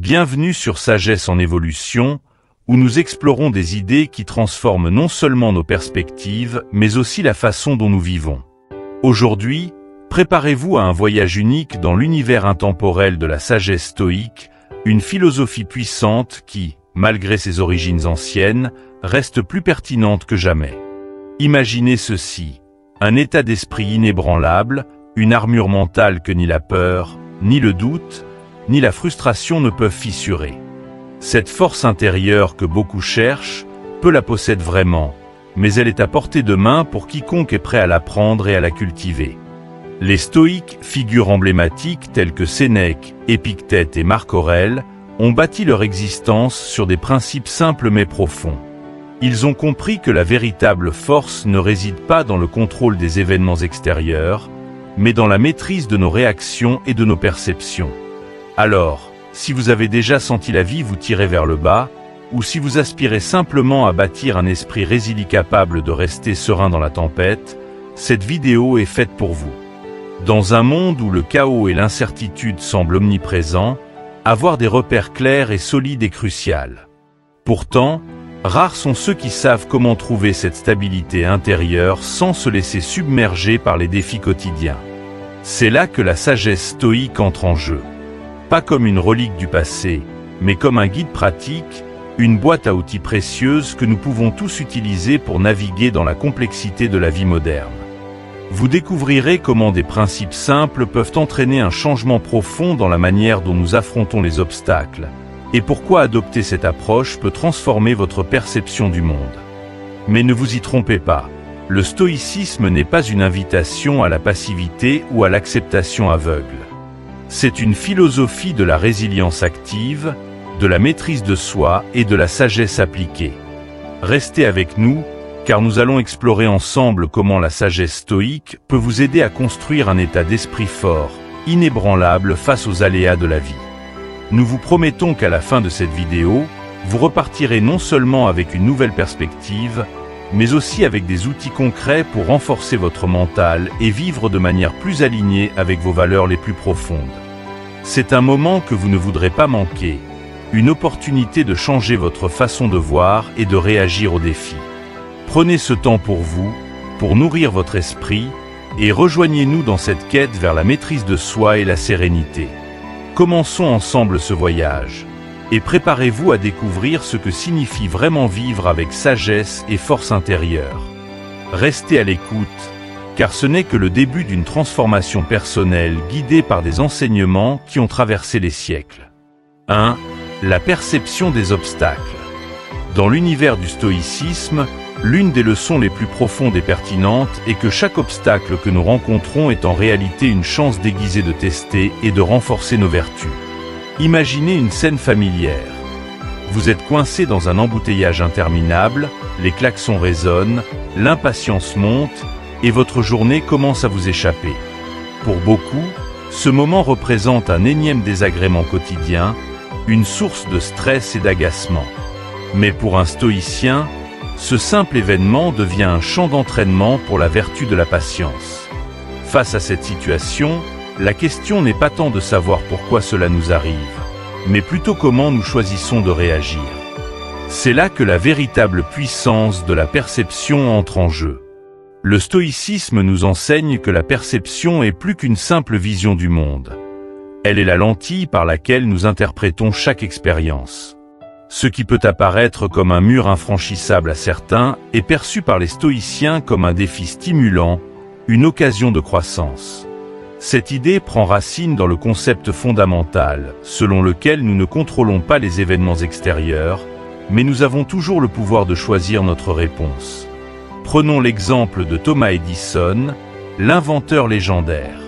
Bienvenue sur Sagesse en évolution, où nous explorons des idées qui transforment non seulement nos perspectives, mais aussi la façon dont nous vivons. Aujourd'hui, préparez-vous à un voyage unique dans l'univers intemporel de la sagesse stoïque, une philosophie puissante qui, malgré ses origines anciennes, reste plus pertinente que jamais. Imaginez ceci, un état d'esprit inébranlable, une armure mentale que ni la peur, ni le doute, ni la frustration ne peuvent fissurer. Cette force intérieure que beaucoup cherchent, peu la possèdent vraiment, mais elle est à portée de main pour quiconque est prêt à l'apprendre et à la cultiver. Les stoïques, figures emblématiques telles que Sénèque, Épictète et Marc Aurèle, ont bâti leur existence sur des principes simples mais profonds. Ils ont compris que la véritable force ne réside pas dans le contrôle des événements extérieurs, mais dans la maîtrise de nos réactions et de nos perceptions. Alors, si vous avez déjà senti la vie vous tirer vers le bas, ou si vous aspirez simplement à bâtir un esprit résilient capable de rester serein dans la tempête, cette vidéo est faite pour vous. Dans un monde où le chaos et l'incertitude semblent omniprésents, avoir des repères clairs et solides est crucial. Pourtant, rares sont ceux qui savent comment trouver cette stabilité intérieure sans se laisser submerger par les défis quotidiens. C'est là que la sagesse stoïque entre en jeu. Pas comme une relique du passé, mais comme un guide pratique, une boîte à outils précieuse que nous pouvons tous utiliser pour naviguer dans la complexité de la vie moderne. Vous découvrirez comment des principes simples peuvent entraîner un changement profond dans la manière dont nous affrontons les obstacles, et pourquoi adopter cette approche peut transformer votre perception du monde. Mais ne vous y trompez pas, le stoïcisme n'est pas une invitation à la passivité ou à l'acceptation aveugle. C'est une philosophie de la résilience active, de la maîtrise de soi et de la sagesse appliquée. Restez avec nous, car nous allons explorer ensemble comment la sagesse stoïque peut vous aider à construire un état d'esprit fort, inébranlable face aux aléas de la vie. Nous vous promettons qu'à la fin de cette vidéo, vous repartirez non seulement avec une nouvelle perspective, mais aussi avec des outils concrets pour renforcer votre mental et vivre de manière plus alignée avec vos valeurs les plus profondes. C'est un moment que vous ne voudrez pas manquer, une opportunité de changer votre façon de voir et de réagir aux défis. Prenez ce temps pour vous, pour nourrir votre esprit, et rejoignez-nous dans cette quête vers la maîtrise de soi et la sérénité. Commençons ensemble ce voyage, et préparez-vous à découvrir ce que signifie vraiment vivre avec sagesse et force intérieure. Restez à l'écoute, car ce n'est que le début d'une transformation personnelle guidée par des enseignements qui ont traversé les siècles. 1. La perception des obstacles. Dans l'univers du stoïcisme, l'une des leçons les plus profondes et pertinentes est que chaque obstacle que nous rencontrons est en réalité une chance déguisée de tester et de renforcer nos vertus. Imaginez une scène familière. Vous êtes coincé dans un embouteillage interminable, les klaxons résonnent, l'impatience monte, et votre journée commence à vous échapper. Pour beaucoup, ce moment représente un énième désagrément quotidien, une source de stress et d'agacement. Mais pour un stoïcien, ce simple événement devient un champ d'entraînement pour la vertu de la patience. Face à cette situation, la question n'est pas tant de savoir pourquoi cela nous arrive, mais plutôt comment nous choisissons de réagir. C'est là que la véritable puissance de la perception entre en jeu. Le stoïcisme nous enseigne que la perception est plus qu'une simple vision du monde. Elle est la lentille par laquelle nous interprétons chaque expérience. Ce qui peut apparaître comme un mur infranchissable à certains est perçu par les stoïciens comme un défi stimulant, une occasion de croissance. Cette idée prend racine dans le concept fondamental, selon lequel nous ne contrôlons pas les événements extérieurs, mais nous avons toujours le pouvoir de choisir notre réponse. Prenons l'exemple de Thomas Edison, l'inventeur légendaire.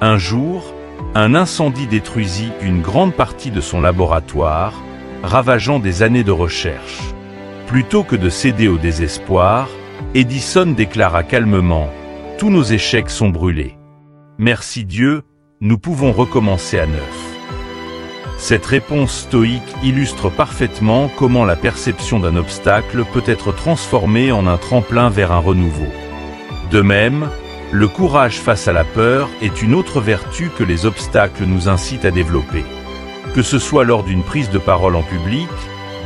Un jour, un incendie détruisit une grande partie de son laboratoire, ravageant des années de recherche. Plutôt que de céder au désespoir, Edison déclara calmement « Tous nos échecs sont brûlés. Merci Dieu, nous pouvons recommencer à neuf. » Cette réponse stoïque illustre parfaitement comment la perception d'un obstacle peut être transformée en un tremplin vers un renouveau. De même, le courage face à la peur est une autre vertu que les obstacles nous incitent à développer. Que ce soit lors d'une prise de parole en public,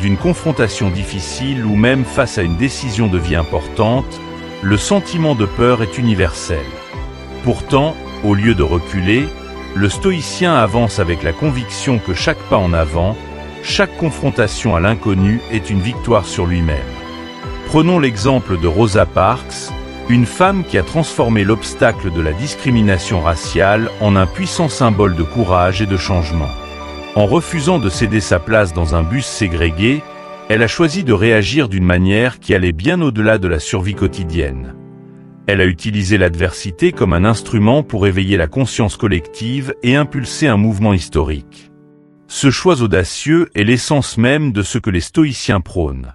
d'une confrontation difficile ou même face à une décision de vie importante, le sentiment de peur est universel. Pourtant, au lieu de reculer, le stoïcien avance avec la conviction que chaque pas en avant, chaque confrontation à l'inconnu est une victoire sur lui-même. Prenons l'exemple de Rosa Parks, une femme qui a transformé l'obstacle de la discrimination raciale en un puissant symbole de courage et de changement. En refusant de céder sa place dans un bus ségrégué, elle a choisi de réagir d'une manière qui allait bien au-delà de la survie quotidienne. Elle a utilisé l'adversité comme un instrument pour éveiller la conscience collective et impulser un mouvement historique. Ce choix audacieux est l'essence même de ce que les stoïciens prônent.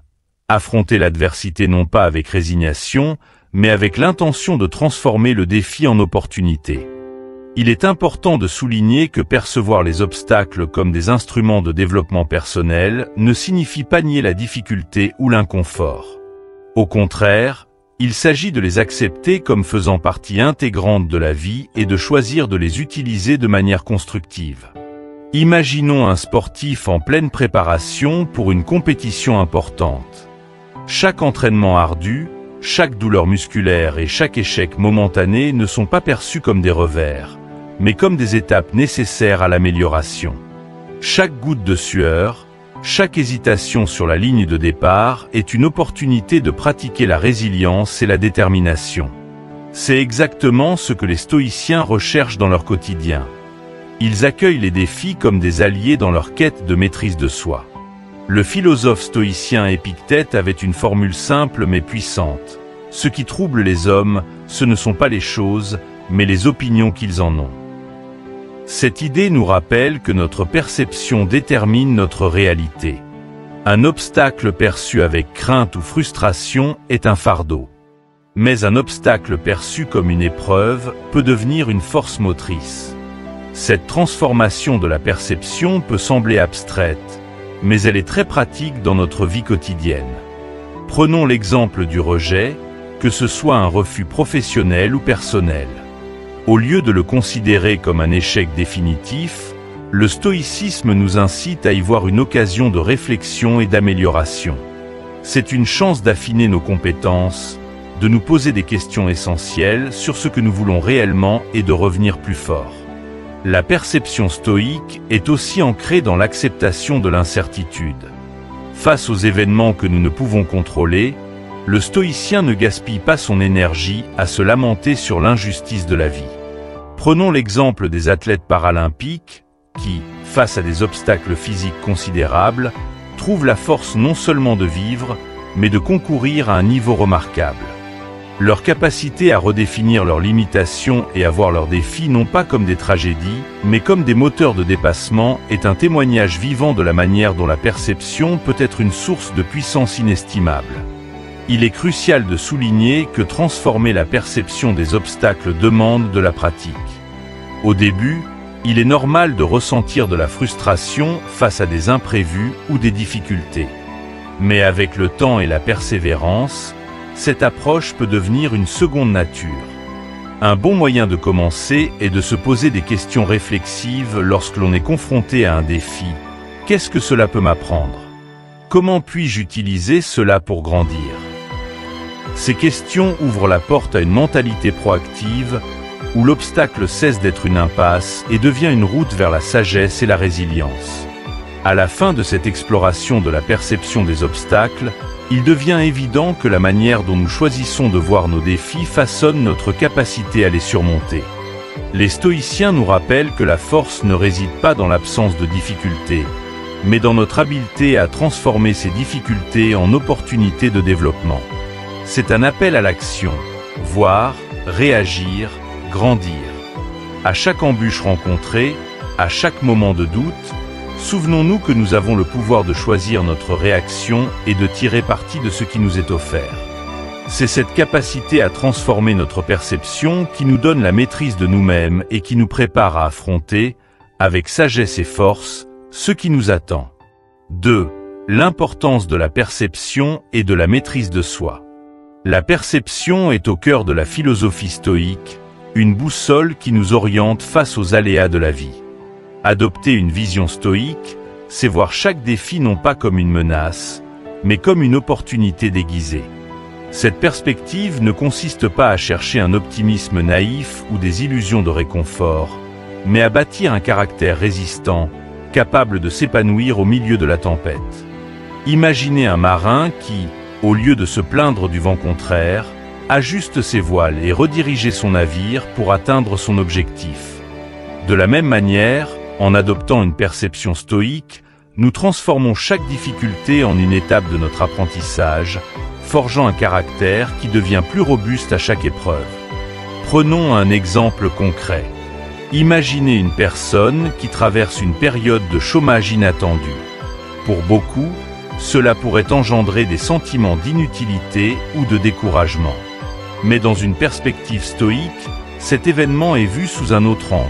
Affronter l'adversité non pas avec résignation, mais avec l'intention de transformer le défi en opportunité. Il est important de souligner que percevoir les obstacles comme des instruments de développement personnel ne signifie pas nier la difficulté ou l'inconfort. Au contraire, il s'agit de les accepter comme faisant partie intégrante de la vie et de choisir de les utiliser de manière constructive. Imaginons un sportif en pleine préparation pour une compétition importante. Chaque entraînement ardu, chaque douleur musculaire et chaque échec momentané ne sont pas perçus comme des revers, mais comme des étapes nécessaires à l'amélioration. Chaque goutte de sueur, chaque hésitation sur la ligne de départ est une opportunité de pratiquer la résilience et la détermination. C'est exactement ce que les stoïciens recherchent dans leur quotidien. Ils accueillent les défis comme des alliés dans leur quête de maîtrise de soi. Le philosophe stoïcien Épictète avait une formule simple mais puissante. Ce qui trouble les hommes, ce ne sont pas les choses, mais les opinions qu'ils en ont. Cette idée nous rappelle que notre perception détermine notre réalité. Un obstacle perçu avec crainte ou frustration est un fardeau. Mais un obstacle perçu comme une épreuve peut devenir une force motrice. Cette transformation de la perception peut sembler abstraite, mais elle est très pratique dans notre vie quotidienne. Prenons l'exemple du rejet, que ce soit un refus professionnel ou personnel. Au lieu de le considérer comme un échec définitif, le stoïcisme nous incite à y voir une occasion de réflexion et d'amélioration. C'est une chance d'affiner nos compétences, de nous poser des questions essentielles sur ce que nous voulons réellement et de revenir plus fort. La perception stoïque est aussi ancrée dans l'acceptation de l'incertitude. Face aux événements que nous ne pouvons contrôler, le stoïcien ne gaspille pas son énergie à se lamenter sur l'injustice de la vie. Prenons l'exemple des athlètes paralympiques qui, face à des obstacles physiques considérables, trouvent la force non seulement de vivre, mais de concourir à un niveau remarquable. Leur capacité à redéfinir leurs limitations et à voir leurs défis non pas comme des tragédies, mais comme des moteurs de dépassement est un témoignage vivant de la manière dont la perception peut être une source de puissance inestimable. Il est crucial de souligner que transformer la perception des obstacles demande de la pratique. Au début, il est normal de ressentir de la frustration face à des imprévus ou des difficultés. Mais avec le temps et la persévérance, cette approche peut devenir une seconde nature. Un bon moyen de commencer est de se poser des questions réflexives lorsque l'on est confronté à un défi. Qu'est-ce que cela peut m'apprendre? Comment puis-je utiliser cela pour grandir? Ces questions ouvrent la porte à une mentalité proactive, où l'obstacle cesse d'être une impasse et devient une route vers la sagesse et la résilience. À la fin de cette exploration de la perception des obstacles, il devient évident que la manière dont nous choisissons de voir nos défis façonne notre capacité à les surmonter. Les stoïciens nous rappellent que la force ne réside pas dans l'absence de difficultés, mais dans notre habileté à transformer ces difficultés en opportunités de développement. C'est un appel à l'action, voir, réagir, grandir. À chaque embûche rencontrée, à chaque moment de doute, souvenons-nous que nous avons le pouvoir de choisir notre réaction et de tirer parti de ce qui nous est offert. C'est cette capacité à transformer notre perception qui nous donne la maîtrise de nous-mêmes et qui nous prépare à affronter, avec sagesse et force, ce qui nous attend. 2. L'importance de la perception et de la maîtrise de soi. La perception est au cœur de la philosophie stoïque, une boussole qui nous oriente face aux aléas de la vie. Adopter une vision stoïque, c'est voir chaque défi non pas comme une menace, mais comme une opportunité déguisée. Cette perspective ne consiste pas à chercher un optimisme naïf ou des illusions de réconfort, mais à bâtir un caractère résistant, capable de s'épanouir au milieu de la tempête. Imaginez un marin qui, au lieu de se plaindre du vent contraire, ajuste ses voiles et redirige son navire pour atteindre son objectif. De la même manière, en adoptant une perception stoïque, nous transformons chaque difficulté en une étape de notre apprentissage, forgeant un caractère qui devient plus robuste à chaque épreuve. Prenons un exemple concret. Imaginez une personne qui traverse une période de chômage inattendu. Pour beaucoup, cela pourrait engendrer des sentiments d'inutilité ou de découragement. Mais dans une perspective stoïque, cet événement est vu sous un autre angle.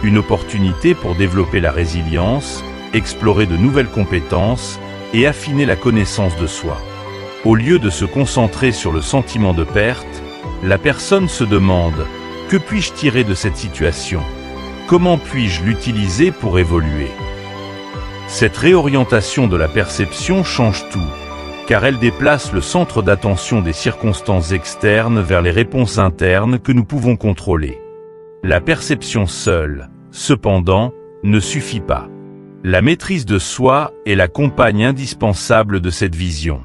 Une opportunité pour développer la résilience, explorer de nouvelles compétences et affiner la connaissance de soi. Au lieu de se concentrer sur le sentiment de perte, la personne se demande « Que puis-je tirer de cette situation ? Comment puis-je l'utiliser pour évoluer ?» Cette réorientation de la perception change tout, car elle déplace le centre d'attention des circonstances externes vers les réponses internes que nous pouvons contrôler. La perception seule, cependant, ne suffit pas. La maîtrise de soi est la compagne indispensable de cette vision.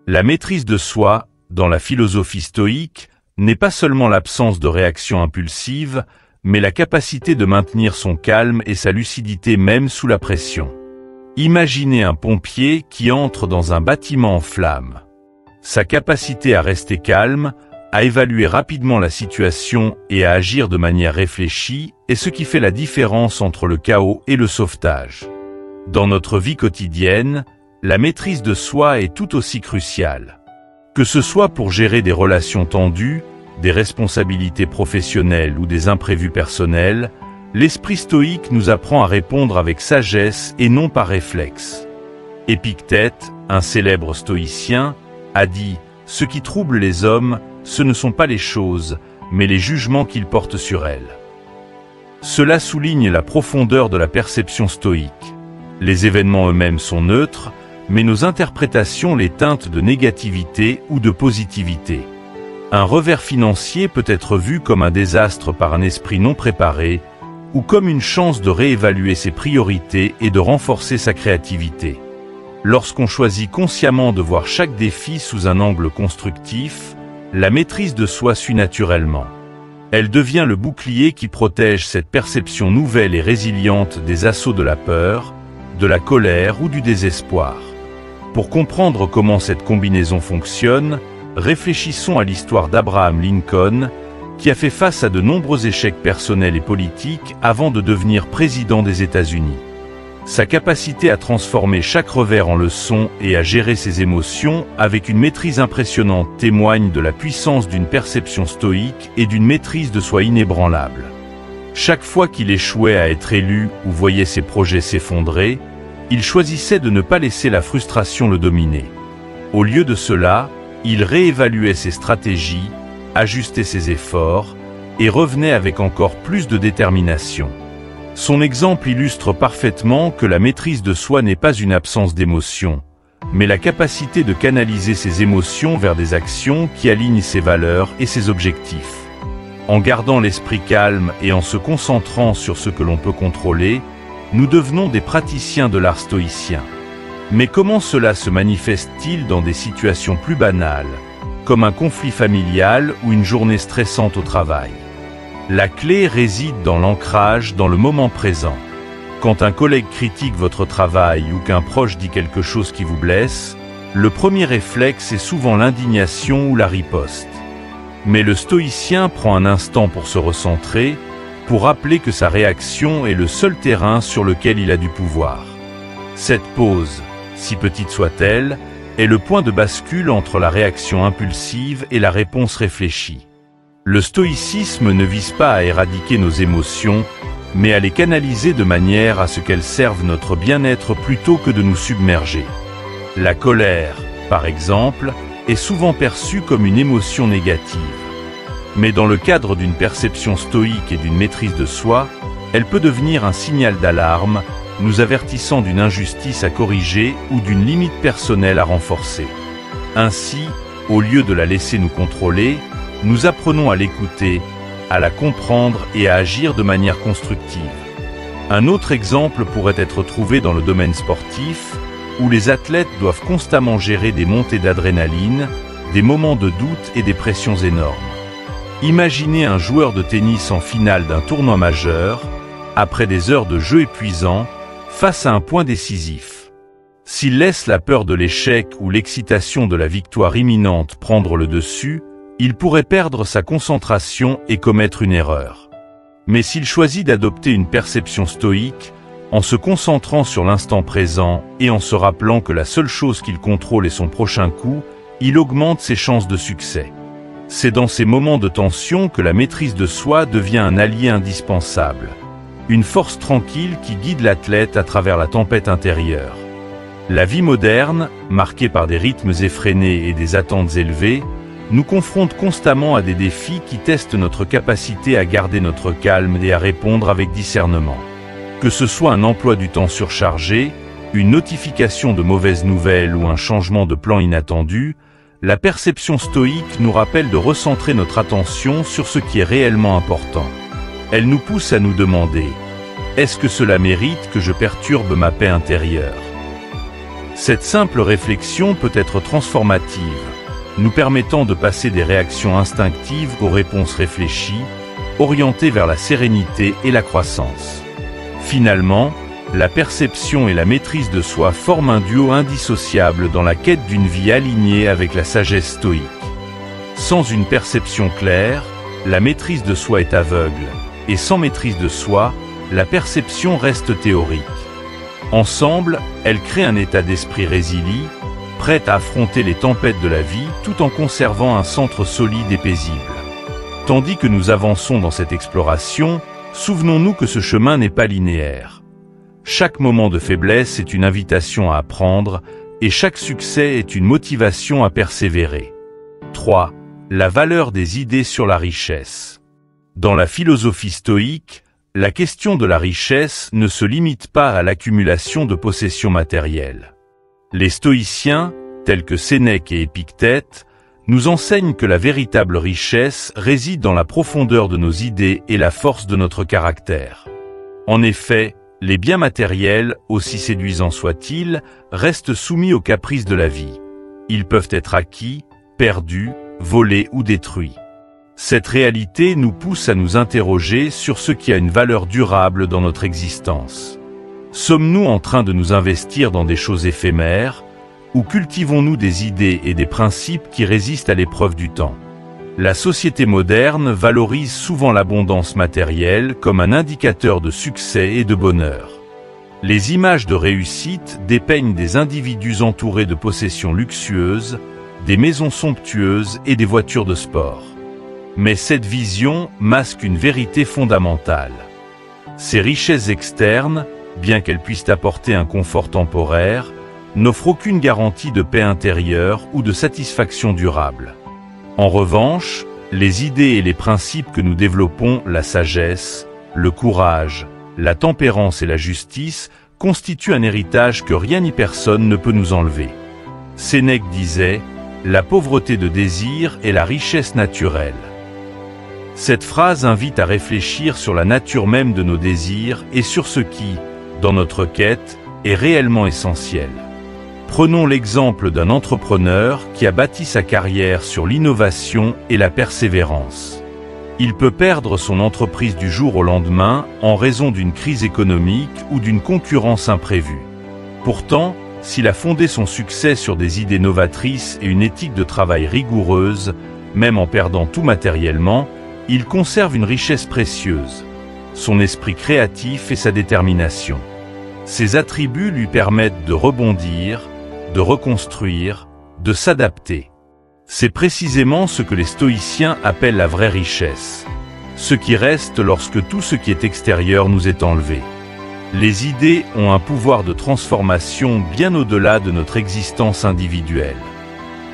La maîtrise de soi, dans la philosophie stoïque, n'est pas seulement l'absence de réaction impulsive, mais la capacité de maintenir son calme et sa lucidité même sous la pression. Imaginez un pompier qui entre dans un bâtiment en flammes. Sa capacité à rester calme, à évaluer rapidement la situation et à agir de manière réfléchie est ce qui fait la différence entre le chaos et le sauvetage. Dans notre vie quotidienne, la maîtrise de soi est tout aussi cruciale. Que ce soit pour gérer des relations tendues, des responsabilités professionnelles ou des imprévus personnels, l'esprit stoïque nous apprend à répondre avec sagesse et non par réflexe. Épictète, un célèbre stoïcien, a dit « Ce qui trouble les hommes, ce ne sont pas les choses, mais les jugements qu'ils portent sur elles. » Cela souligne la profondeur de la perception stoïque. Les événements eux-mêmes sont neutres, mais nos interprétations les teintent de négativité ou de positivité. Un revers financier peut être vu comme un désastre par un esprit non préparé, ou comme une chance de réévaluer ses priorités et de renforcer sa créativité. Lorsqu'on choisit consciemment de voir chaque défi sous un angle constructif, la maîtrise de soi suit naturellement. Elle devient le bouclier qui protège cette perception nouvelle et résiliente des assauts de la peur, de la colère ou du désespoir. Pour comprendre comment cette combinaison fonctionne, réfléchissons à l'histoire d'Abraham Lincoln, qui a fait face à de nombreux échecs personnels et politiques avant de devenir président des États-Unis. Sa capacité à transformer chaque revers en leçon et à gérer ses émotions avec une maîtrise impressionnante témoigne de la puissance d'une perception stoïque et d'une maîtrise de soi inébranlable. Chaque fois qu'il échouait à être élu ou voyait ses projets s'effondrer, il choisissait de ne pas laisser la frustration le dominer. Au lieu de cela, il réévaluait ses stratégies, ajustait ses efforts et revenait avec encore plus de détermination. Son exemple illustre parfaitement que la maîtrise de soi n'est pas une absence d'émotion, mais la capacité de canaliser ses émotions vers des actions qui alignent ses valeurs et ses objectifs. En gardant l'esprit calme et en se concentrant sur ce que l'on peut contrôler, nous devenons des praticiens de l'art stoïcien. Mais comment cela se manifeste-t-il dans des situations plus banales, comme un conflit familial ou une journée stressante au travail? La clé réside dans l'ancrage dans le moment présent. Quand un collègue critique votre travail ou qu'un proche dit quelque chose qui vous blesse, le premier réflexe est souvent l'indignation ou la riposte. Mais le stoïcien prend un instant pour se recentrer, pour rappeler que sa réaction est le seul terrain sur lequel il a du pouvoir. Cette pause, si petite soit-elle, est le point de bascule entre la réaction impulsive et la réponse réfléchie. Le stoïcisme ne vise pas à éradiquer nos émotions, mais à les canaliser de manière à ce qu'elles servent notre bien-être plutôt que de nous submerger. La colère, par exemple, est souvent perçue comme une émotion négative. Mais dans le cadre d'une perception stoïque et d'une maîtrise de soi, Elle peut devenir un signal d'alarme, nous avertissant d'une injustice à corriger ou d'une limite personnelle à renforcer. Ainsi, au lieu de la laisser nous contrôler, nous apprenons à l'écouter, à la comprendre et à agir de manière constructive. Un autre exemple pourrait être trouvé dans le domaine sportif, où les athlètes doivent constamment gérer des montées d'adrénaline, des moments de doute et des pressions énormes. Imaginez un joueur de tennis en finale d'un tournoi majeur, après des heures de jeu épuisants, face à un point décisif. S'il laisse la peur de l'échec ou l'excitation de la victoire imminente prendre le dessus, il pourrait perdre sa concentration et commettre une erreur. Mais s'il choisit d'adopter une perception stoïque, en se concentrant sur l'instant présent et en se rappelant que la seule chose qu'il contrôle est son prochain coup, il augmente ses chances de succès. C'est dans ces moments de tension que la maîtrise de soi devient un allié indispensable. Une force tranquille qui guide l'athlète à travers la tempête intérieure. La vie moderne, marquée par des rythmes effrénés et des attentes élevées, nous confronte constamment à des défis qui testent notre capacité à garder notre calme et à répondre avec discernement. Que ce soit un emploi du temps surchargé, une notification de mauvaises nouvelles ou un changement de plan inattendu, la perception stoïque nous rappelle de recentrer notre attention sur ce qui est réellement important. Elle nous pousse à nous demander « Est-ce que cela mérite que je perturbe ma paix intérieure ?» Cette simple réflexion peut être transformative, nous permettant de passer des réactions instinctives aux réponses réfléchies, orientées vers la sérénité et la croissance. Finalement, la perception et la maîtrise de soi forment un duo indissociable dans la quête d'une vie alignée avec la sagesse stoïque. Sans une perception claire, la maîtrise de soi est aveugle, et sans maîtrise de soi, la perception reste théorique. Ensemble, elles créent un état d'esprit résilient, prêt à affronter les tempêtes de la vie tout en conservant un centre solide et paisible. Tandis que nous avançons dans cette exploration, souvenons-nous que ce chemin n'est pas linéaire. Chaque moment de faiblesse est une invitation à apprendre, et chaque succès est une motivation à persévérer. 3. La valeur des idées sur la richesse. Dans la philosophie stoïque, la question de la richesse ne se limite pas à l'accumulation de possessions matérielles. Les stoïciens, tels que Sénèque et Épictète, nous enseignent que la véritable richesse réside dans la profondeur de nos idées et la force de notre caractère. En effet, les biens matériels, aussi séduisants soient-ils, restent soumis aux caprices de la vie. Ils peuvent être acquis, perdus, volés ou détruits. Cette réalité nous pousse à nous interroger sur ce qui a une valeur durable dans notre existence. Sommes-nous en train de nous investir dans des choses éphémères, ou cultivons-nous des idées et des principes qui résistent à l'épreuve du temps? La société moderne valorise souvent l'abondance matérielle comme un indicateur de succès et de bonheur. Les images de réussite dépeignent des individus entourés de possessions luxueuses, des maisons somptueuses et des voitures de sport. Mais cette vision masque une vérité fondamentale. Ces richesses externes, bien qu'elles puissent apporter un confort temporaire, n'offrent aucune garantie de paix intérieure ou de satisfaction durable. En revanche, les idées et les principes que nous développons, la sagesse, le courage, la tempérance et la justice, constituent un héritage que rien ni personne ne peut nous enlever. Sénèque disait « La pauvreté de désir est la richesse naturelle ». Cette phrase invite à réfléchir sur la nature même de nos désirs et sur ce qui, dans notre quête, est réellement essentiel. Prenons l'exemple d'un entrepreneur qui a bâti sa carrière sur l'innovation et la persévérance. Il peut perdre son entreprise du jour au lendemain en raison d'une crise économique ou d'une concurrence imprévue. Pourtant, s'il a fondé son succès sur des idées novatrices et une éthique de travail rigoureuse, même en perdant tout matériellement, il conserve une richesse précieuse, son esprit créatif et sa détermination. Ces attributs lui permettent de rebondir, de reconstruire, de s'adapter. C'est précisément ce que les stoïciens appellent la vraie richesse, ce qui reste lorsque tout ce qui est extérieur nous est enlevé. Les idées ont un pouvoir de transformation bien au-delà de notre existence individuelle.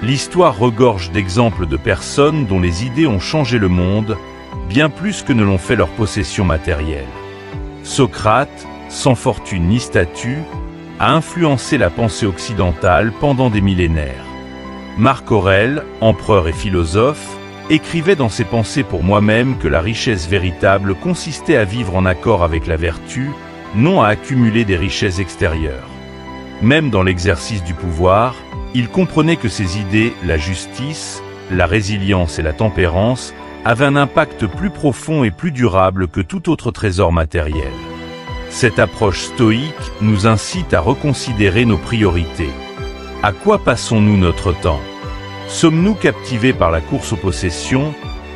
L'histoire regorge d'exemples de personnes dont les idées ont changé le monde, bien plus que ne l'ont fait leurs possessions matérielles. Socrate, sans fortune ni statut, a influencé la pensée occidentale pendant des millénaires. Marc Aurèle, empereur et philosophe, écrivait dans ses Pensées pour moi-même que la richesse véritable consistait à vivre en accord avec la vertu, non à accumuler des richesses extérieures. Même dans l'exercice du pouvoir, il comprenait que ses idées, la justice, la résilience et la tempérance, avaient un impact plus profond et plus durable que tout autre trésor matériel. Cette approche stoïque nous incite à reconsidérer nos priorités. À quoi passons-nous notre temps? Sommes-nous captivés par la course aux possessions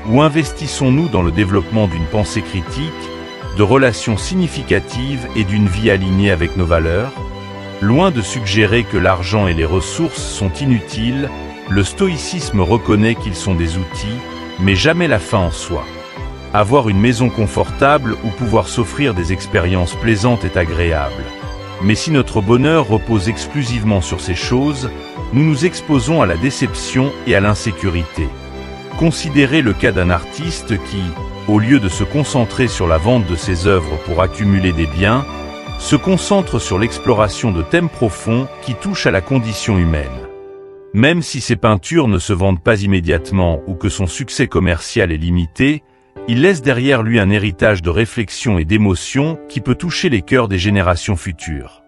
ou investissons-nous dans le développement d'une pensée critique, de relations significatives et d'une vie alignée avec nos valeurs? Loin de suggérer que l'argent et les ressources sont inutiles, le stoïcisme reconnaît qu'ils sont des outils, mais jamais la fin en soi. Avoir une maison confortable ou pouvoir s'offrir des expériences plaisantes est agréable. Mais si notre bonheur repose exclusivement sur ces choses, nous nous exposons à la déception et à l'insécurité. Considérez le cas d'un artiste qui, au lieu de se concentrer sur la vente de ses œuvres pour accumuler des biens, se concentre sur l'exploration de thèmes profonds qui touchent à la condition humaine. Même si ses peintures ne se vendent pas immédiatement ou que son succès commercial est limité, il laisse derrière lui un héritage de réflexion et d'émotion qui peut toucher les cœurs des générations futures.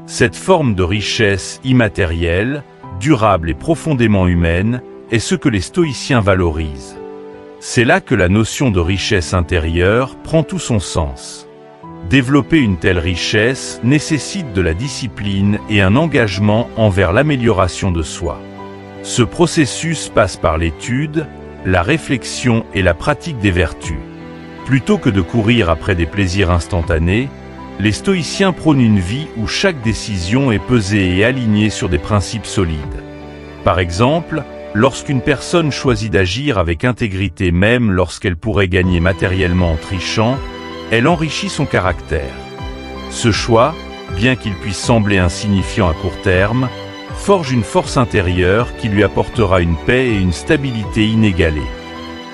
Cette forme de richesse immatérielle, durable et profondément humaine, est ce que les stoïciens valorisent. C'est là que la notion de richesse intérieure prend tout son sens. Développer une telle richesse nécessite de la discipline et un engagement envers l'amélioration de soi. Ce processus passe par l'étude, la réflexion et la pratique des vertus. Plutôt que de courir après des plaisirs instantanés, les stoïciens prônent une vie où chaque décision est pesée et alignée sur des principes solides. Par exemple, lorsqu'une personne choisit d'agir avec intégrité même lorsqu'elle pourrait gagner matériellement en trichant, elle enrichit son caractère. Ce choix, bien qu'il puisse sembler insignifiant à court terme, forge une force intérieure qui lui apportera une paix et une stabilité inégalées.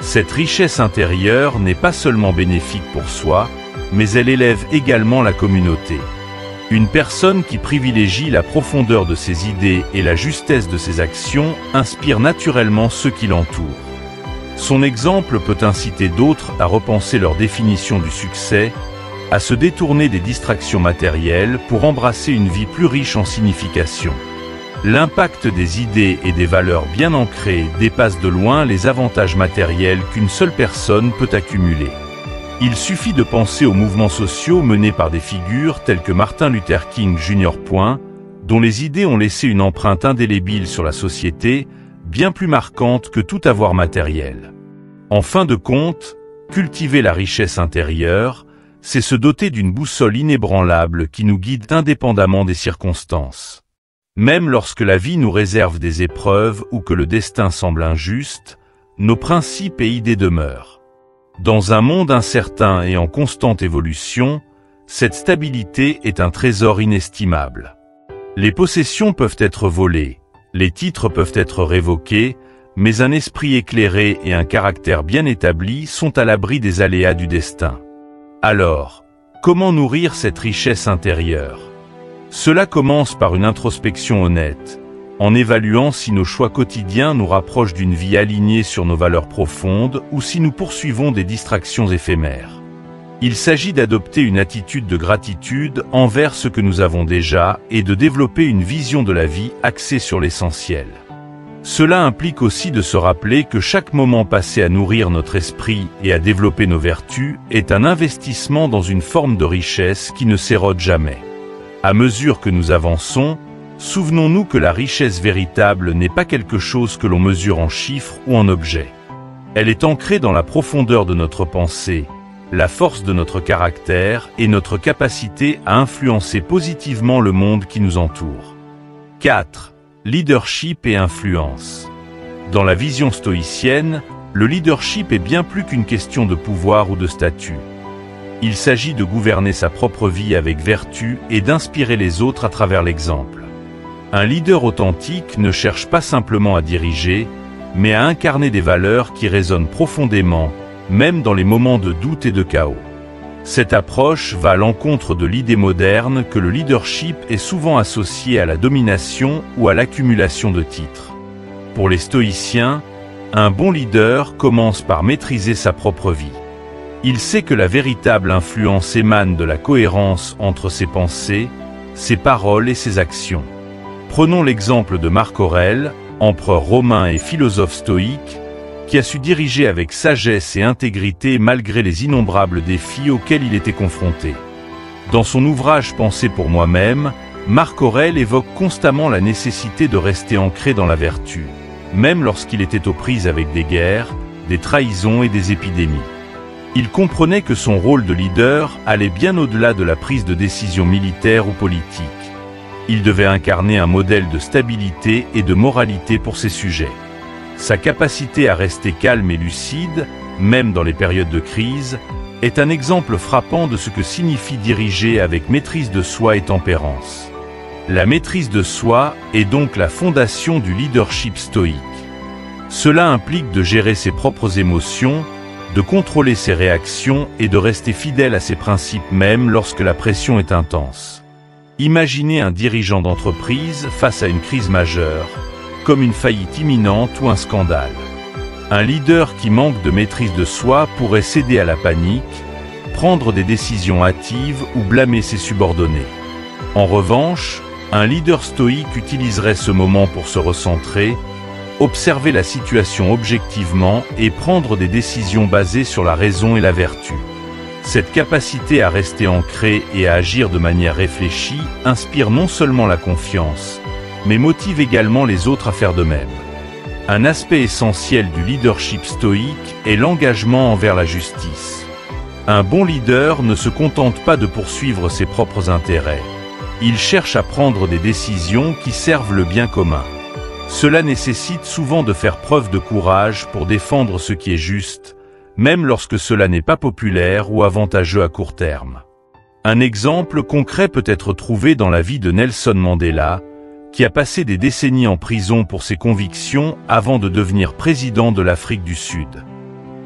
Cette richesse intérieure n'est pas seulement bénéfique pour soi, mais elle élève également la communauté. Une personne qui privilégie la profondeur de ses idées et la justesse de ses actions inspire naturellement ceux qui l'entourent. Son exemple peut inciter d'autres à repenser leur définition du succès, à se détourner des distractions matérielles pour embrasser une vie plus riche en signification. L'impact des idées et des valeurs bien ancrées dépasse de loin les avantages matériels qu'une seule personne peut accumuler. Il suffit de penser aux mouvements sociaux menés par des figures telles que Martin Luther King Jr. dont les idées ont laissé une empreinte indélébile sur la société, bien plus marquante que tout avoir matériel. En fin de compte, cultiver la richesse intérieure, c'est se doter d'une boussole inébranlable qui nous guide indépendamment des circonstances. Même lorsque la vie nous réserve des épreuves ou que le destin semble injuste, nos principes et idées demeurent. Dans un monde incertain et en constante évolution, cette stabilité est un trésor inestimable. Les possessions peuvent être volées, les titres peuvent être révoqués, mais un esprit éclairé et un caractère bien établi sont à l'abri des aléas du destin. Alors, comment nourrir cette richesse intérieure? Cela commence par une introspection honnête, en évaluant si nos choix quotidiens nous rapprochent d'une vie alignée sur nos valeurs profondes ou si nous poursuivons des distractions éphémères. Il s'agit d'adopter une attitude de gratitude envers ce que nous avons déjà et de développer une vision de la vie axée sur l'essentiel. Cela implique aussi de se rappeler que chaque moment passé à nourrir notre esprit et à développer nos vertus est un investissement dans une forme de richesse qui ne s'érode jamais. À mesure que nous avançons, souvenons-nous que la richesse véritable n'est pas quelque chose que l'on mesure en chiffres ou en objets. Elle est ancrée dans la profondeur de notre pensée, la force de notre caractère et notre capacité à influencer positivement le monde qui nous entoure. 4. Leadership et influence. Dans la vision stoïcienne, le leadership est bien plus qu'une question de pouvoir ou de statut. Il s'agit de gouverner sa propre vie avec vertu et d'inspirer les autres à travers l'exemple. Un leader authentique ne cherche pas simplement à diriger, mais à incarner des valeurs qui résonnent profondément, même dans les moments de doute et de chaos. Cette approche va à l'encontre de l'idée moderne que le leadership est souvent associé à la domination ou à l'accumulation de titres. Pour les stoïciens, un bon leader commence par maîtriser sa propre vie. Il sait que la véritable influence émane de la cohérence entre ses pensées, ses paroles et ses actions. Prenons l'exemple de Marc Aurèle, empereur romain et philosophe stoïque, qui a su diriger avec sagesse et intégrité malgré les innombrables défis auxquels il était confronté. Dans son ouvrage Penser pour moi-même, Marc Aurèle évoque constamment la nécessité de rester ancré dans la vertu, même lorsqu'il était aux prises avec des guerres, des trahisons et des épidémies. Il comprenait que son rôle de leader allait bien au-delà de la prise de décision militaire ou politique. Il devait incarner un modèle de stabilité et de moralité pour ses sujets. Sa capacité à rester calme et lucide, même dans les périodes de crise, est un exemple frappant de ce que signifie diriger avec maîtrise de soi et tempérance. La maîtrise de soi est donc la fondation du leadership stoïque. Cela implique de gérer ses propres émotions, de contrôler ses réactions et de rester fidèle à ses principes même lorsque la pression est intense. Imaginez un dirigeant d'entreprise face à une crise majeure, comme une faillite imminente ou un scandale. Un leader qui manque de maîtrise de soi pourrait céder à la panique, prendre des décisions hâtives ou blâmer ses subordonnés. En revanche, un leader stoïque utiliserait ce moment pour se recentrer, observer la situation objectivement et prendre des décisions basées sur la raison et la vertu. Cette capacité à rester ancré et à agir de manière réfléchie inspire non seulement la confiance, mais motive également les autres à faire de même. Un aspect essentiel du leadership stoïque est l'engagement envers la justice. Un bon leader ne se contente pas de poursuivre ses propres intérêts. Il cherche à prendre des décisions qui servent le bien commun. Cela nécessite souvent de faire preuve de courage pour défendre ce qui est juste, même lorsque cela n'est pas populaire ou avantageux à court terme. Un exemple concret peut être trouvé dans la vie de Nelson Mandela, qui a passé des décennies en prison pour ses convictions avant de devenir président de l'Afrique du Sud.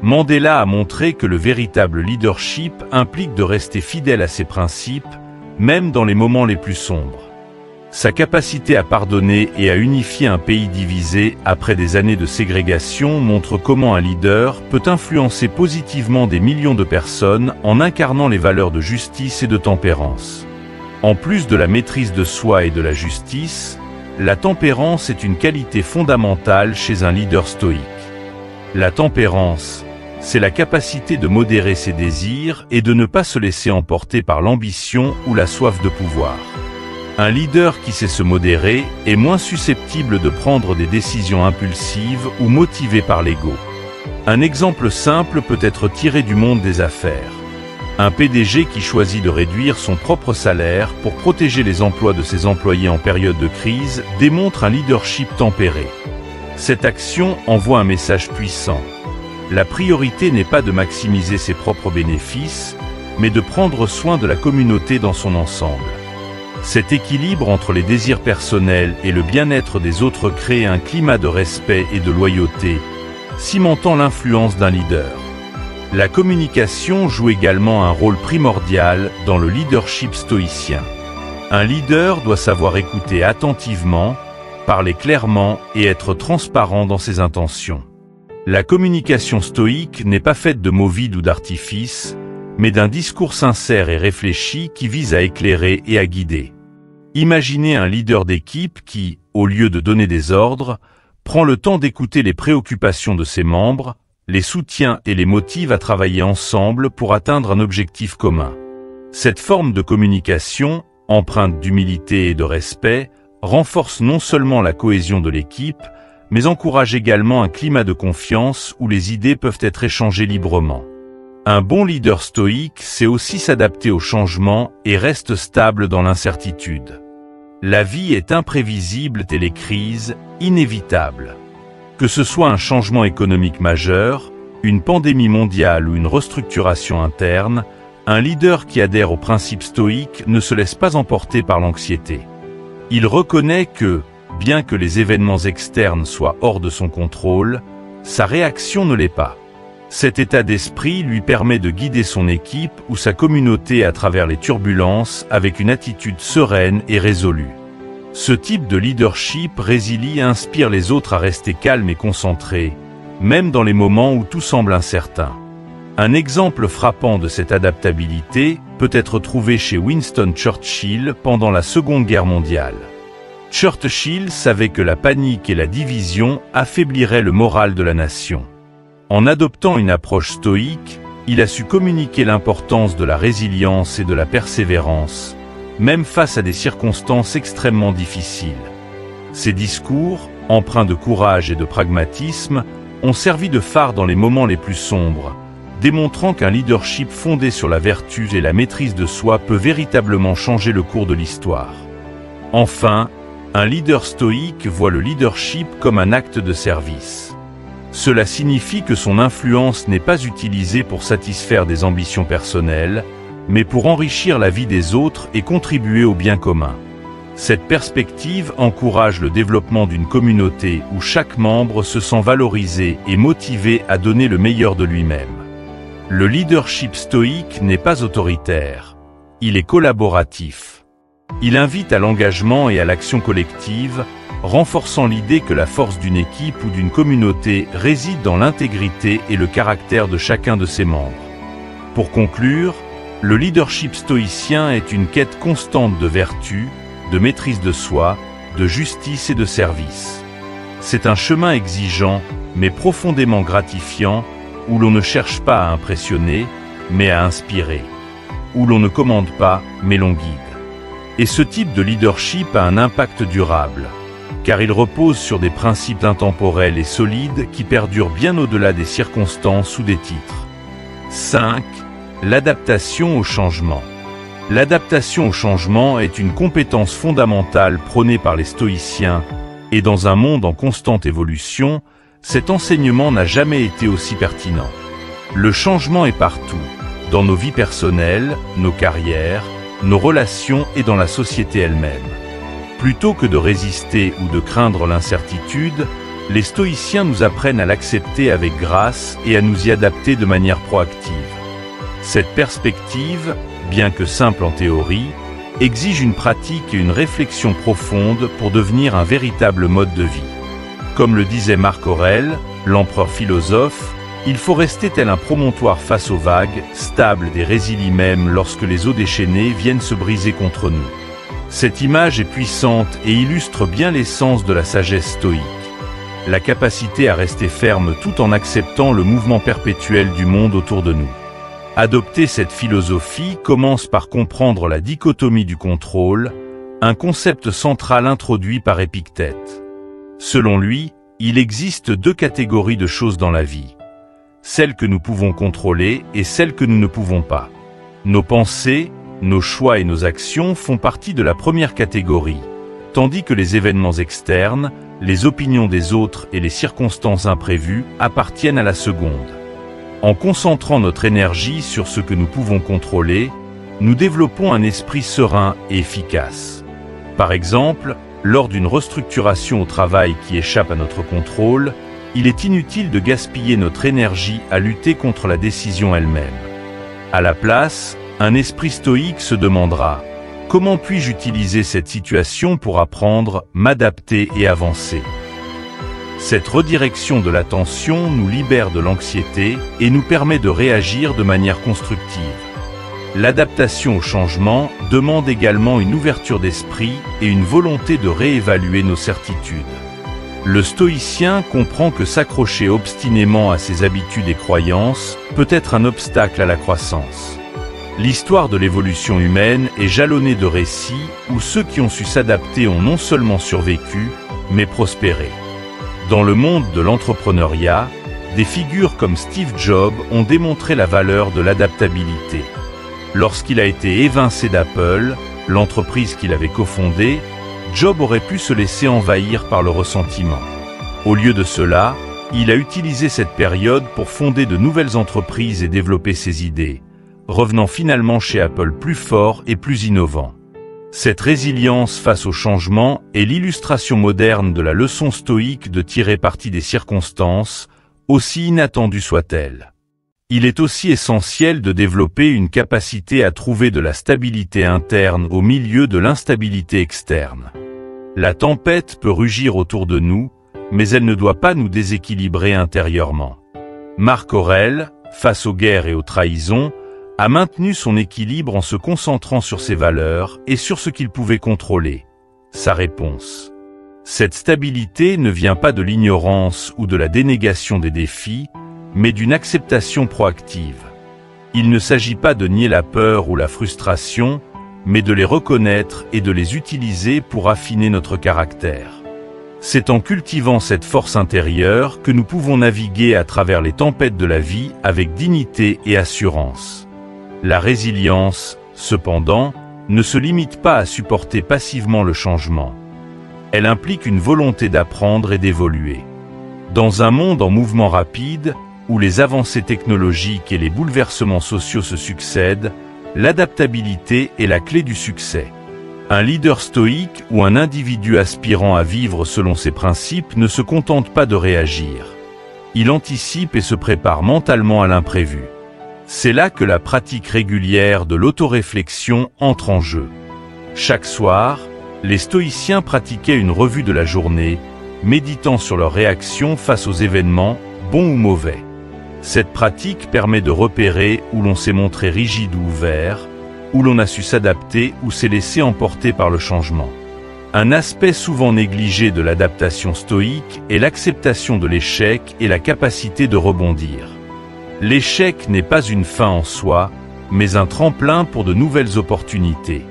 Mandela a montré que le véritable leadership implique de rester fidèle à ses principes, même dans les moments les plus sombres. Sa capacité à pardonner et à unifier un pays divisé après des années de ségrégation montre comment un leader peut influencer positivement des millions de personnes en incarnant les valeurs de justice et de tempérance. En plus de la maîtrise de soi et de la justice, la tempérance est une qualité fondamentale chez un leader stoïque. La tempérance, c'est la capacité de modérer ses désirs et de ne pas se laisser emporter par l'ambition ou la soif de pouvoir. Un leader qui sait se modérer est moins susceptible de prendre des décisions impulsives ou motivées par l'ego. Un exemple simple peut être tiré du monde des affaires. Un PDG qui choisit de réduire son propre salaire pour protéger les emplois de ses employés en période de crise démontre un leadership tempéré. Cette action envoie un message puissant. La priorité n'est pas de maximiser ses propres bénéfices, mais de prendre soin de la communauté dans son ensemble. Cet équilibre entre les désirs personnels et le bien-être des autres crée un climat de respect et de loyauté, cimentant l'influence d'un leader. La communication joue également un rôle primordial dans le leadership stoïcien. Un leader doit savoir écouter attentivement, parler clairement et être transparent dans ses intentions. La communication stoïque n'est pas faite de mots vides ou d'artifices, mais d'un discours sincère et réfléchi qui vise à éclairer et à guider. Imaginez un leader d'équipe qui, au lieu de donner des ordres, prend le temps d'écouter les préoccupations de ses membres, les soutient et les motive à travailler ensemble pour atteindre un objectif commun. Cette forme de communication, empreinte d'humilité et de respect, renforce non seulement la cohésion de l'équipe, mais encourage également un climat de confiance où les idées peuvent être échangées librement. Un bon leader stoïque sait aussi s'adapter aux changements et reste stable dans l'incertitude. La vie est imprévisible et les crises, inévitables. Que ce soit un changement économique majeur, une pandémie mondiale ou une restructuration interne, un leader qui adhère aux principes stoïques ne se laisse pas emporter par l'anxiété. Il reconnaît que, bien que les événements externes soient hors de son contrôle, sa réaction ne l'est pas. Cet état d'esprit lui permet de guider son équipe ou sa communauté à travers les turbulences avec une attitude sereine et résolue. Ce type de leadership résilient inspire les autres à rester calmes et concentrés, même dans les moments où tout semble incertain. Un exemple frappant de cette adaptabilité peut être trouvé chez Winston Churchill pendant la Seconde Guerre mondiale. Churchill savait que la panique et la division affaibliraient le moral de la nation. En adoptant une approche stoïque, il a su communiquer l'importance de la résilience et de la persévérance, même face à des circonstances extrêmement difficiles. Ses discours, empreints de courage et de pragmatisme, ont servi de phare dans les moments les plus sombres, démontrant qu'un leadership fondé sur la vertu et la maîtrise de soi peut véritablement changer le cours de l'histoire. Enfin, un leader stoïque voit le leadership comme un acte de service. Cela signifie que son influence n'est pas utilisée pour satisfaire des ambitions personnelles, mais pour enrichir la vie des autres et contribuer au bien commun. Cette perspective encourage le développement d'une communauté où chaque membre se sent valorisé et motivé à donner le meilleur de lui-même. Le leadership stoïque n'est pas autoritaire, il est collaboratif. Il invite à l'engagement et à l'action collective, renforçant l'idée que la force d'une équipe ou d'une communauté réside dans l'intégrité et le caractère de chacun de ses membres. Pour conclure, le leadership stoïcien est une quête constante de vertu, de maîtrise de soi, de justice et de service. C'est un chemin exigeant, mais profondément gratifiant, où l'on ne cherche pas à impressionner, mais à inspirer. Où l'on ne commande pas, mais l'on guide. Et ce type de leadership a un impact durable, car il repose sur des principes intemporels et solides qui perdurent bien au-delà des circonstances ou des titres. 5. L'adaptation au changement. L'adaptation au changement est une compétence fondamentale prônée par les stoïciens, et dans un monde en constante évolution, cet enseignement n'a jamais été aussi pertinent. Le changement est partout, dans nos vies personnelles, nos carrières, nos relations et dans la société elle-même. Plutôt que de résister ou de craindre l'incertitude, les stoïciens nous apprennent à l'accepter avec grâce et à nous y adapter de manière proactive. Cette perspective, bien que simple en théorie, exige une pratique et une réflexion profonde pour devenir un véritable mode de vie. Comme le disait Marc Aurèle, l'empereur philosophe, il faut rester tel un promontoire face aux vagues, stable et résilient même lorsque les eaux déchaînées viennent se briser contre nous. Cette image est puissante et illustre bien l'essence de la sagesse stoïque. La capacité à rester ferme tout en acceptant le mouvement perpétuel du monde autour de nous. Adopter cette philosophie commence par comprendre la dichotomie du contrôle, un concept central introduit par Épictète. Selon lui, il existe deux catégories de choses dans la vie. Celles que nous pouvons contrôler et celles que nous ne pouvons pas. Nos pensées, nos choix et nos actions font partie de la première catégorie, tandis que les événements externes, les opinions des autres et les circonstances imprévues appartiennent à la seconde. En concentrant notre énergie sur ce que nous pouvons contrôler, nous développons un esprit serein et efficace. Par exemple, lors d'une restructuration au travail qui échappe à notre contrôle, il est inutile de gaspiller notre énergie à lutter contre la décision elle-même. À la place, un esprit stoïque se demandera « Comment puis-je utiliser cette situation pour apprendre, m'adapter et avancer ?» Cette redirection de l'attention nous libère de l'anxiété et nous permet de réagir de manière constructive. L'adaptation au changement demande également une ouverture d'esprit et une volonté de réévaluer nos certitudes. Le stoïcien comprend que s'accrocher obstinément à ses habitudes et croyances peut être un obstacle à la croissance. L'histoire de l'évolution humaine est jalonnée de récits où ceux qui ont su s'adapter ont non seulement survécu, mais prospéré. Dans le monde de l'entrepreneuriat, des figures comme Steve Jobs ont démontré la valeur de l'adaptabilité. Lorsqu'il a été évincé d'Apple, l'entreprise qu'il avait cofondée, Jobs aurait pu se laisser envahir par le ressentiment. Au lieu de cela, il a utilisé cette période pour fonder de nouvelles entreprises et développer ses idées, revenant finalement chez Apple plus fort et plus innovant. Cette résilience face au changement est l'illustration moderne de la leçon stoïque de tirer parti des circonstances, aussi inattendues soient-elles. Il est aussi essentiel de développer une capacité à trouver de la stabilité interne au milieu de l'instabilité externe. La tempête peut rugir autour de nous, mais elle ne doit pas nous déséquilibrer intérieurement. Marc Aurèle, face aux guerres et aux trahisons, a maintenu son équilibre en se concentrant sur ses valeurs et sur ce qu'il pouvait contrôler. Sa réponse. Cette stabilité ne vient pas de l'ignorance ou de la dénégation des défis, mais d'une acceptation proactive. Il ne s'agit pas de nier la peur ou la frustration, mais de les reconnaître et de les utiliser pour affiner notre caractère. C'est en cultivant cette force intérieure que nous pouvons naviguer à travers les tempêtes de la vie avec dignité et assurance. La résilience, cependant, ne se limite pas à supporter passivement le changement. Elle implique une volonté d'apprendre et d'évoluer. Dans un monde en mouvement rapide, où les avancées technologiques et les bouleversements sociaux se succèdent, l'adaptabilité est la clé du succès. Un leader stoïque ou un individu aspirant à vivre selon ses principes ne se contente pas de réagir. Il anticipe et se prépare mentalement à l'imprévu. C'est là que la pratique régulière de l'autoréflexion entre en jeu. Chaque soir, les stoïciens pratiquaient une revue de la journée, méditant sur leurs réactions face aux événements, bons ou mauvais. Cette pratique permet de repérer où l'on s'est montré rigide ou ouvert, où l'on a su s'adapter ou s'est laissé emporter par le changement. Un aspect souvent négligé de l'adaptation stoïque est l'acceptation de l'échec et la capacité de rebondir. L'échec n'est pas une fin en soi, mais un tremplin pour de nouvelles opportunités.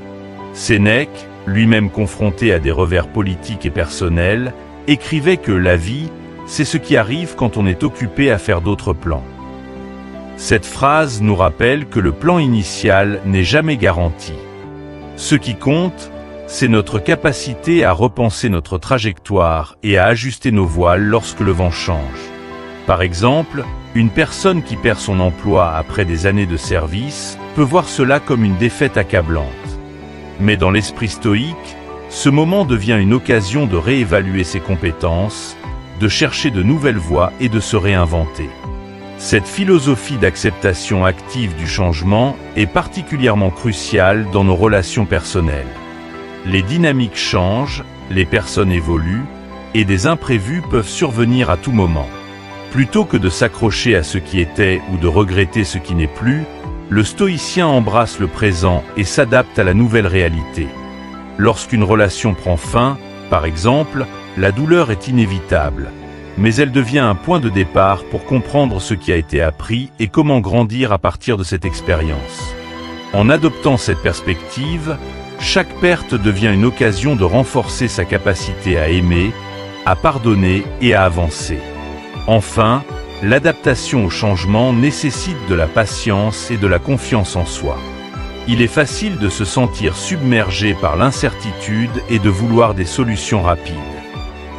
Sénèque, lui-même confronté à des revers politiques et personnels, écrivait que la vie, c'est ce qui arrive quand on est occupé à faire d'autres plans. Cette phrase nous rappelle que le plan initial n'est jamais garanti. Ce qui compte, c'est notre capacité à repenser notre trajectoire et à ajuster nos voiles lorsque le vent change. Par exemple, une personne qui perd son emploi après des années de service peut voir cela comme une défaite accablante. Mais dans l'esprit stoïque, ce moment devient une occasion de réévaluer ses compétences, de chercher de nouvelles voies et de se réinventer. Cette philosophie d'acceptation active du changement est particulièrement cruciale dans nos relations personnelles. Les dynamiques changent, les personnes évoluent, et des imprévus peuvent survenir à tout moment. Plutôt que de s'accrocher à ce qui était ou de regretter ce qui n'est plus, le stoïcien embrasse le présent et s'adapte à la nouvelle réalité. Lorsqu'une relation prend fin, par exemple, la douleur est inévitable, mais elle devient un point de départ pour comprendre ce qui a été appris et comment grandir à partir de cette expérience. En adoptant cette perspective, chaque perte devient une occasion de renforcer sa capacité à aimer, à pardonner et à avancer. Enfin, l'adaptation au changement nécessite de la patience et de la confiance en soi. Il est facile de se sentir submergé par l'incertitude et de vouloir des solutions rapides.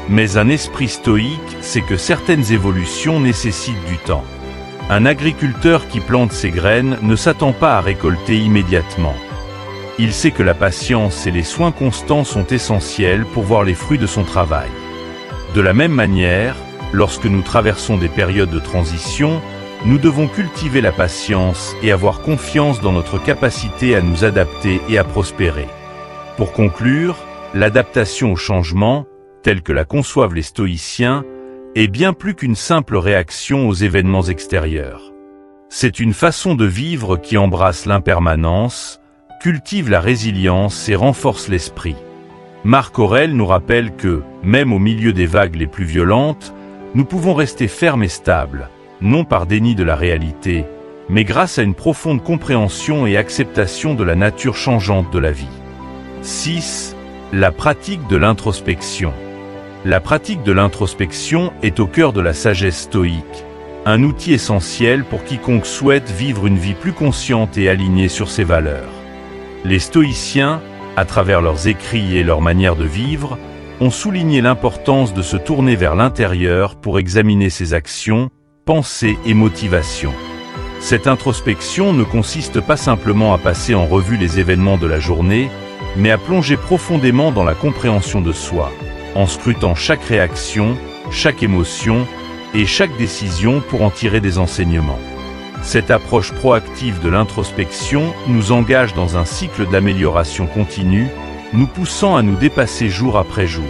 Mais un esprit stoïque sait que certaines évolutions nécessitent du temps. Un agriculteur qui plante ses graines ne s'attend pas à récolter immédiatement. Il sait que la patience et les soins constants sont essentiels pour voir les fruits de son travail. De la même manière, lorsque nous traversons des périodes de transition, nous devons cultiver la patience et avoir confiance dans notre capacité à nous adapter et à prospérer. Pour conclure, l'adaptation au changement, telle que la conçoivent les stoïciens, est bien plus qu'une simple réaction aux événements extérieurs. C'est une façon de vivre qui embrasse l'impermanence, cultive la résilience et renforce l'esprit. Marc Aurèle nous rappelle que, même au milieu des vagues les plus violentes, nous pouvons rester fermes et stables, non par déni de la réalité, mais grâce à une profonde compréhension et acceptation de la nature changeante de la vie. 6. La pratique de l'introspection. La pratique de l'introspection est au cœur de la sagesse stoïque, un outil essentiel pour quiconque souhaite vivre une vie plus consciente et alignée sur ses valeurs. Les stoïciens, à travers leurs écrits et leur manière de vivre, ont souligné l'importance de se tourner vers l'intérieur pour examiner ses actions, pensées et motivations. Cette introspection ne consiste pas simplement à passer en revue les événements de la journée, mais à plonger profondément dans la compréhension de soi, en scrutant chaque réaction, chaque émotion et chaque décision pour en tirer des enseignements. Cette approche proactive de l'introspection nous engage dans un cycle d'amélioration continue, nous poussant à nous dépasser jour après jour.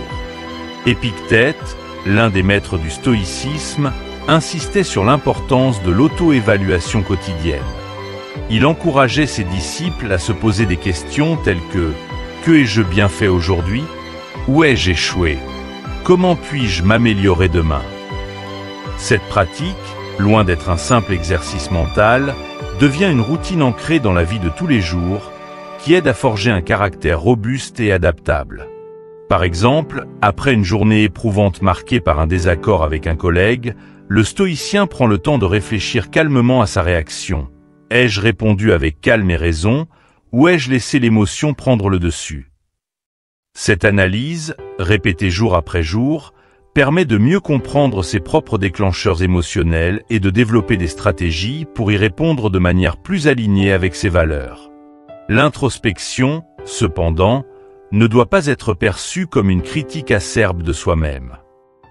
Épictète, l'un des maîtres du stoïcisme, insistait sur l'importance de l'auto-évaluation quotidienne. Il encourageait ses disciples à se poser des questions telles que « Que ai-je bien fait aujourd'hui ? Où ai-je échoué ? Comment puis-je m'améliorer demain ?» Cette pratique, loin d'être un simple exercice mental, devient une routine ancrée dans la vie de tous les jours, qui aide à forger un caractère robuste et adaptable. Par exemple, après une journée éprouvante marquée par un désaccord avec un collègue, le stoïcien prend le temps de réfléchir calmement à sa réaction. Ai-je répondu avec calme et raison, ou ai-je laissé l'émotion prendre le dessus ? Cette analyse, répétée jour après jour, permet de mieux comprendre ses propres déclencheurs émotionnels et de développer des stratégies pour y répondre de manière plus alignée avec ses valeurs. L'introspection, cependant, ne doit pas être perçue comme une critique acerbe de soi-même.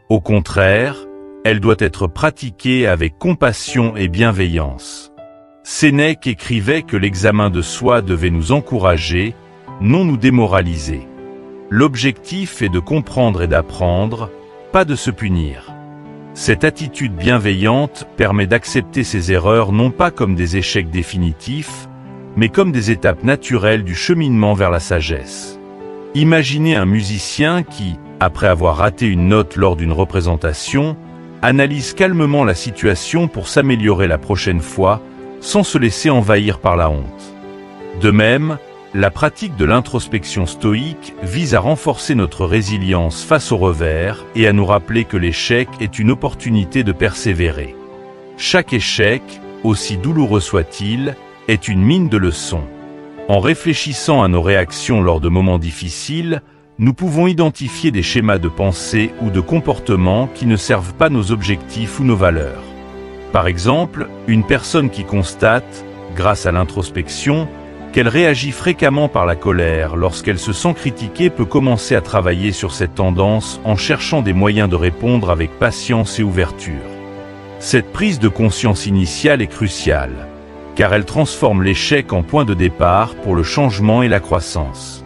Au contraire, elle doit être pratiquée avec compassion et bienveillance. Sénèque écrivait que l'examen de soi devait nous encourager, non nous démoraliser. L'objectif est de comprendre et d'apprendre, pas de se punir. Cette attitude bienveillante permet d'accepter ses erreurs non pas comme des échecs définitifs, mais comme des étapes naturelles du cheminement vers la sagesse. Imaginez un musicien qui, après avoir raté une note lors d'une représentation, analyse calmement la situation pour s'améliorer la prochaine fois, sans se laisser envahir par la honte. De même, la pratique de l'introspection stoïque vise à renforcer notre résilience face aux revers et à nous rappeler que l'échec est une opportunité de persévérer. Chaque échec, aussi douloureux soit-il, est une mine de leçons. En réfléchissant à nos réactions lors de moments difficiles, nous pouvons identifier des schémas de pensée ou de comportement qui ne servent pas nos objectifs ou nos valeurs. Par exemple, une personne qui constate, grâce à l'introspection, qu'elle réagit fréquemment par la colère lorsqu'elle se sent critiquée peut commencer à travailler sur cette tendance en cherchant des moyens de répondre avec patience et ouverture. Cette prise de conscience initiale est cruciale, car elle transforme l'échec en point de départ pour le changement et la croissance.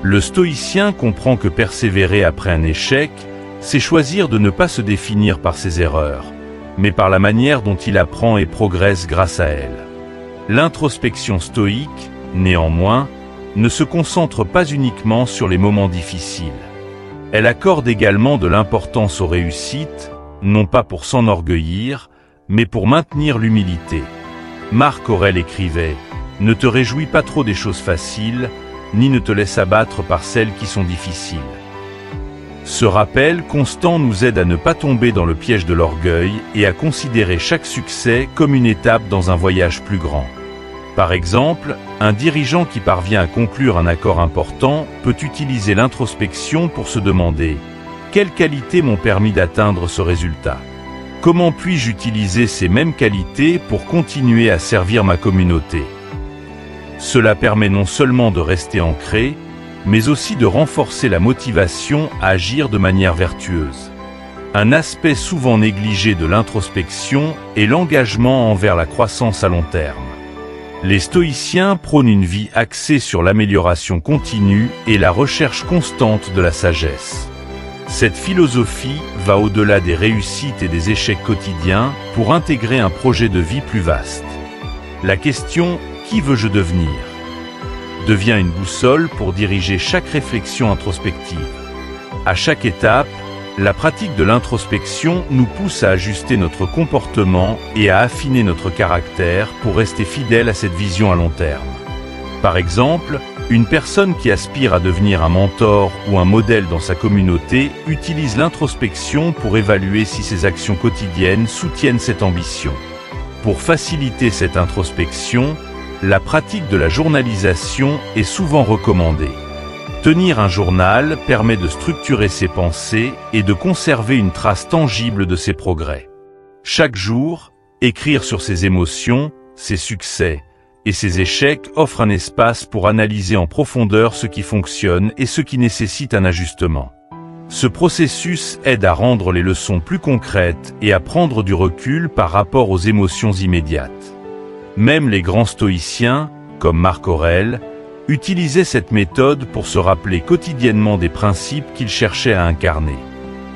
Le stoïcien comprend que persévérer après un échec, c'est choisir de ne pas se définir par ses erreurs, mais par la manière dont il apprend et progresse grâce à elles. L'introspection stoïque, néanmoins, ne se concentre pas uniquement sur les moments difficiles. Elle accorde également de l'importance aux réussites, non pas pour s'enorgueillir, mais pour maintenir l'humilité. Marc Aurèle écrivait « Ne te réjouis pas trop des choses faciles, ni ne te laisse abattre par celles qui sont difficiles. » Ce rappel constant nous aide à ne pas tomber dans le piège de l'orgueil et à considérer chaque succès comme une étape dans un voyage plus grand. Par exemple, un dirigeant qui parvient à conclure un accord important peut utiliser l'introspection pour se demander « Quelles qualités m'ont permis d'atteindre ce résultat ? Comment puis-je utiliser ces mêmes qualités pour continuer à servir ma communauté ?» Cela permet non seulement de rester ancré, mais aussi de renforcer la motivation à agir de manière vertueuse. Un aspect souvent négligé de l'introspection est l'engagement envers la croissance à long terme. Les stoïciens prônent une vie axée sur l'amélioration continue et la recherche constante de la sagesse. Cette philosophie va au-delà des réussites et des échecs quotidiens pour intégrer un projet de vie plus vaste. La question « Qui veux-je devenir ?» devient une boussole pour diriger chaque réflexion introspective. À chaque étape, la pratique de l'introspection nous pousse à ajuster notre comportement et à affiner notre caractère pour rester fidèle à cette vision à long terme. Par exemple, une personne qui aspire à devenir un mentor ou un modèle dans sa communauté utilise l'introspection pour évaluer si ses actions quotidiennes soutiennent cette ambition. Pour faciliter cette introspection, la pratique de la journalisation est souvent recommandée. Tenir un journal permet de structurer ses pensées et de conserver une trace tangible de ses progrès. Chaque jour, écrire sur ses émotions, ses succès et ses échecs offre un espace pour analyser en profondeur ce qui fonctionne et ce qui nécessite un ajustement. Ce processus aide à rendre les leçons plus concrètes et à prendre du recul par rapport aux émotions immédiates. Même les grands stoïciens, comme Marc Aurèle, utilisaient cette méthode pour se rappeler quotidiennement des principes qu'il cherchait à incarner.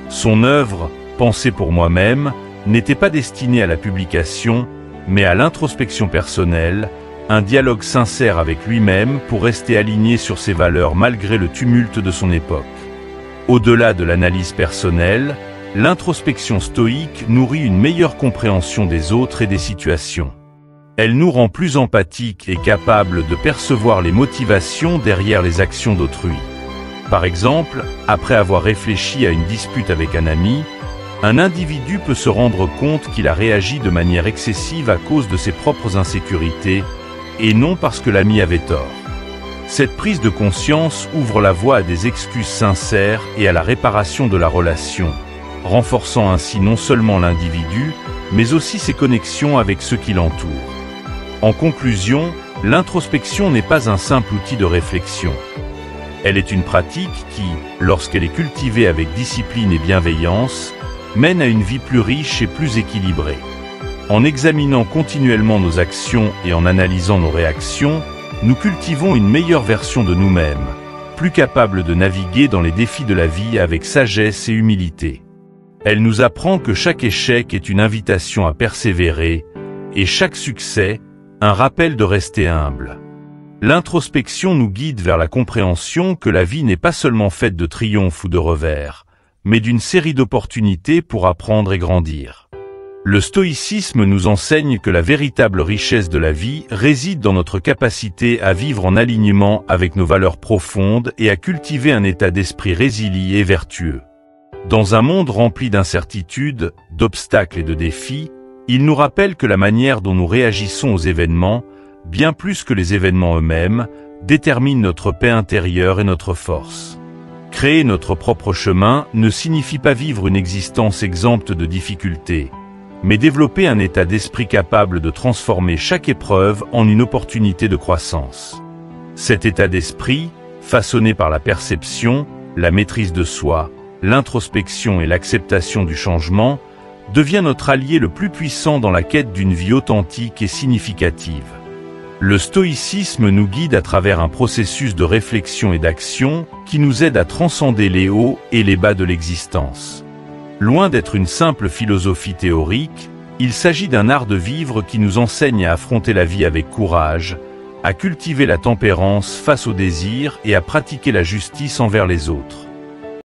Son œuvre, Pensée pour moi-même, n'était pas destinée à la publication, mais à l'introspection personnelle, un dialogue sincère avec lui-même pour rester aligné sur ses valeurs malgré le tumulte de son époque. Au-delà de l'analyse personnelle, l'introspection stoïque nourrit une meilleure compréhension des autres et des situations. Elle nous rend plus empathiques et capables de percevoir les motivations derrière les actions d'autrui. Par exemple, après avoir réfléchi à une dispute avec un ami, un individu peut se rendre compte qu'il a réagi de manière excessive à cause de ses propres insécurités, et non parce que l'ami avait tort. Cette prise de conscience ouvre la voie à des excuses sincères et à la réparation de la relation, renforçant ainsi non seulement l'individu, mais aussi ses connexions avec ceux qui l'entourent. En conclusion, l'introspection n'est pas un simple outil de réflexion. Elle est une pratique qui, lorsqu'elle est cultivée avec discipline et bienveillance, mène à une vie plus riche et plus équilibrée. En examinant continuellement nos actions et en analysant nos réactions, nous cultivons une meilleure version de nous-mêmes, plus capable de naviguer dans les défis de la vie avec sagesse et humilité. Elle nous apprend que chaque échec est une invitation à persévérer, et chaque succès, un rappel de rester humble. L'introspection nous guide vers la compréhension que la vie n'est pas seulement faite de triomphes ou de revers, mais d'une série d'opportunités pour apprendre et grandir. Le stoïcisme nous enseigne que la véritable richesse de la vie réside dans notre capacité à vivre en alignement avec nos valeurs profondes et à cultiver un état d'esprit résilient et vertueux. Dans un monde rempli d'incertitudes, d'obstacles et de défis, il nous rappelle que la manière dont nous réagissons aux événements, bien plus que les événements eux-mêmes, détermine notre paix intérieure et notre force. Créer notre propre chemin ne signifie pas vivre une existence exempte de difficultés, mais développer un état d'esprit capable de transformer chaque épreuve en une opportunité de croissance. Cet état d'esprit, façonné par la perception, la maîtrise de soi, l'introspection et l'acceptation du changement, devient notre allié le plus puissant dans la quête d'une vie authentique et significative. Le stoïcisme nous guide à travers un processus de réflexion et d'action qui nous aide à transcender les hauts et les bas de l'existence. Loin d'être une simple philosophie théorique, il s'agit d'un art de vivre qui nous enseigne à affronter la vie avec courage, à cultiver la tempérance face aux désirs et à pratiquer la justice envers les autres.